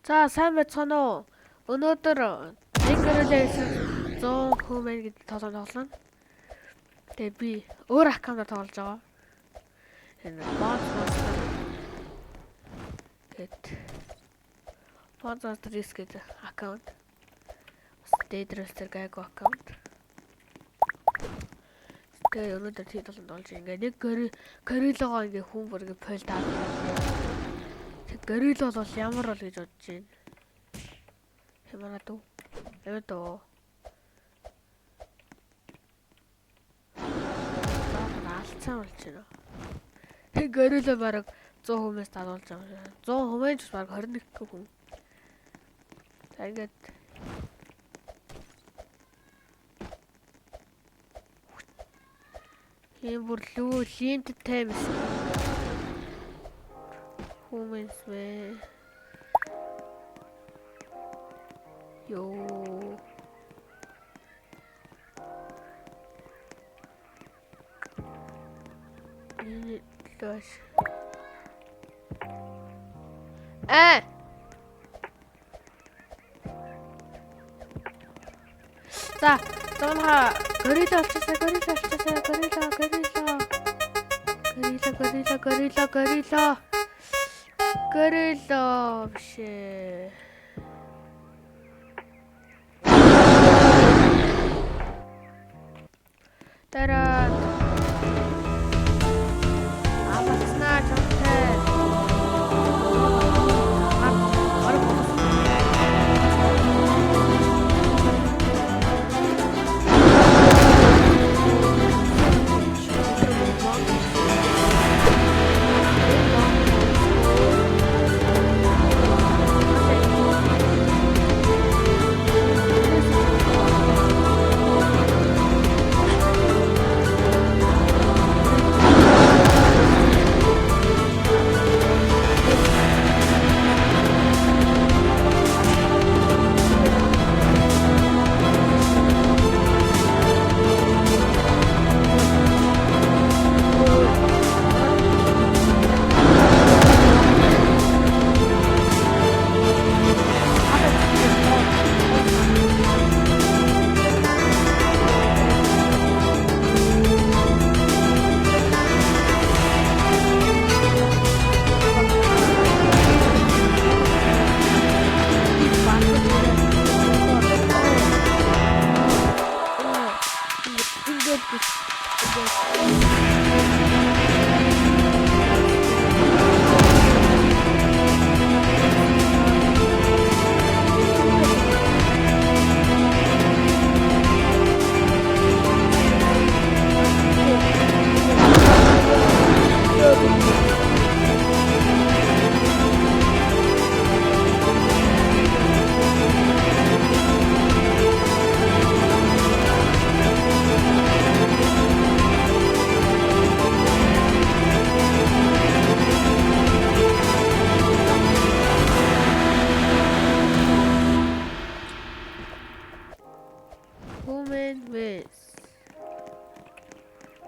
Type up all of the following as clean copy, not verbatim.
За сайн байцгаана уу? Өнөөдөр Nickelodeon 100 хүмэн гэдэг тоглоно. Тэгээ би өөр аккаунтаар тоглож байгаа. Энэ Monster гэдэг аккаунт. Дээдрээсээр гайгүй аккаунт. Тэгээ өнөөдөр тийм тоглоно болж ингээ нэг гориллогоо ингээ хүн бүр ингээ пол таад. Тэг горилло бол ямар бол гэж бодож байна. Хэмээн дүү. Эвдөө. Алцсан болж байна. Тэг горилло бараг 100 хүмээс дадуулж байгаа. 100 хүмээс бараг 21 хүн. За ингээд ийм бүр лимтэд таймс хүмээс вэ. Йоо. Энэ лош. За, замха горилло болчихсон, горилло бишээ. Тараа. Амацнаа чамтай.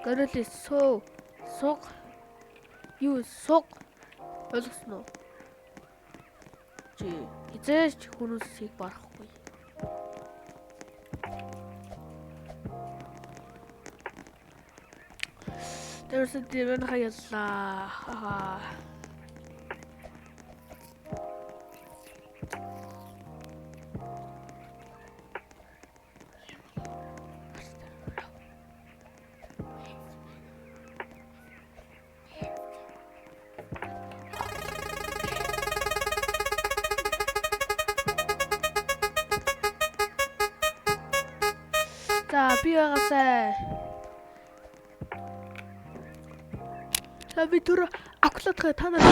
Горилло суг юу суг ойлгосноо чи хизээч хүмүүсийг барахгүй. Тэрсээ дэмэн хаяллаа. За би байгасаа. За би түр акулатга та нар.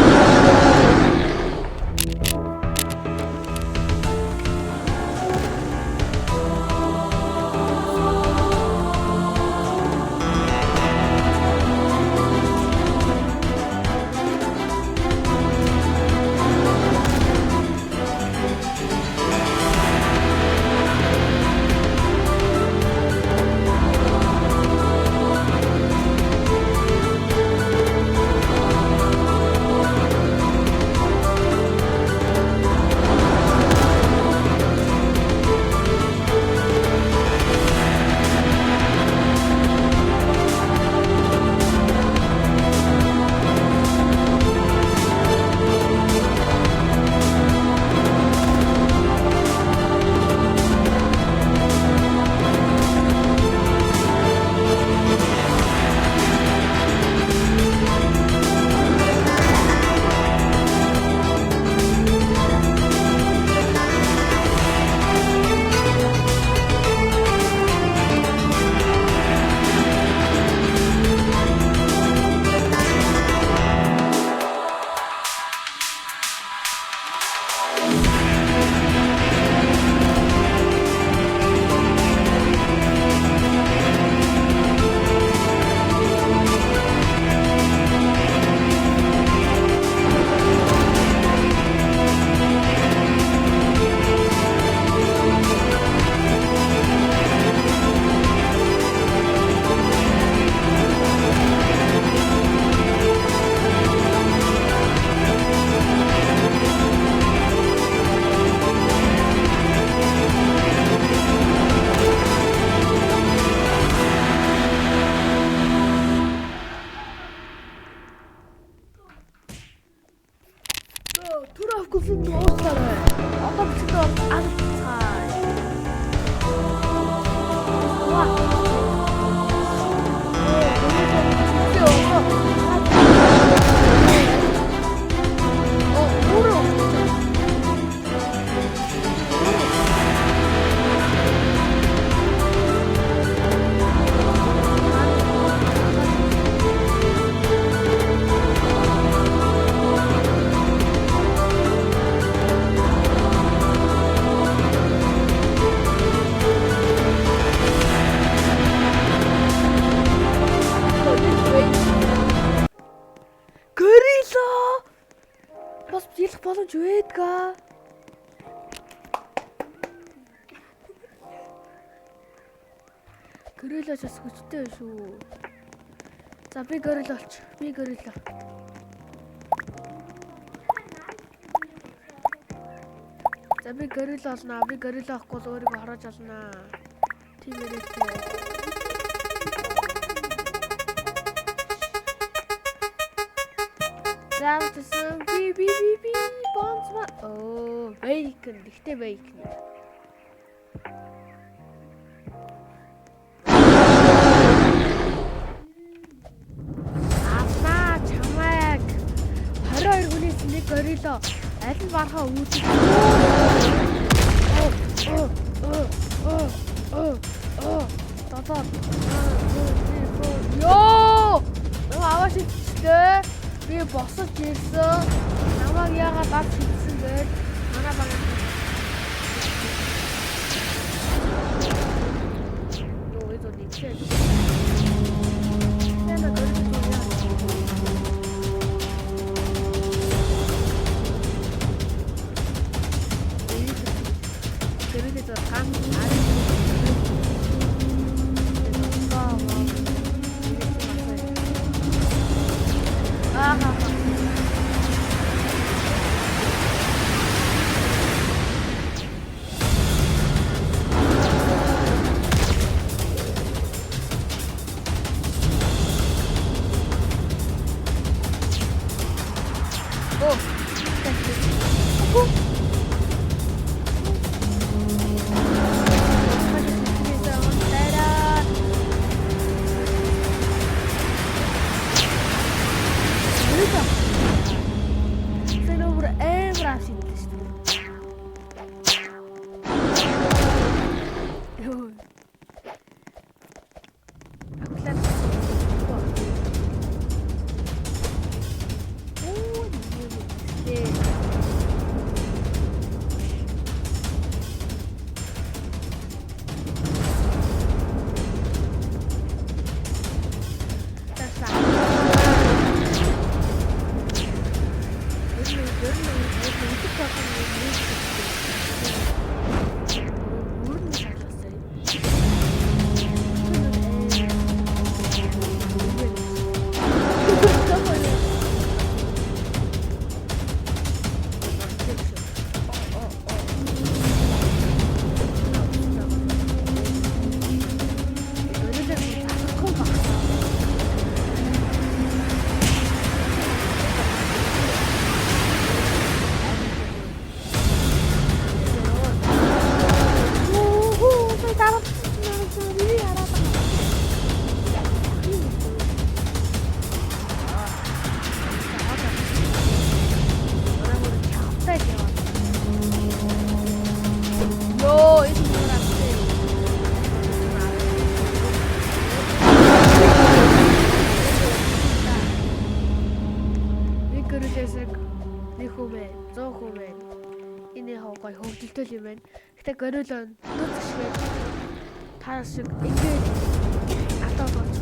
Ungefähr in Ostern. Auch ein bisschen dort anzahlen. Бас биелэх боломж байдгаа. Гориллаж бас хүчтэй шүү. За би горилла олч. Би горилла. За би горилла олноо. Би горилла авахгүй л өөрийгөө хараж олноо. Тийм яриатай. Заавчсан би бонцма. Оо, бейкон. Ихтэй бейкон. Авна чамайг 22 хүнээс нэг горилло аль нь барахаа үүдэх. Татаа. Йоо! Аваа шигтэй. Би босож ирсэн. Намайг яагаад ад хийсэн бэ? Манай баг. Йоо, это не чек. Нема горилло. Горилло кам ари. Хөвдөлтөл юм байна. Гэтэ горилло нууц шиг та шиг ингээд атаа болж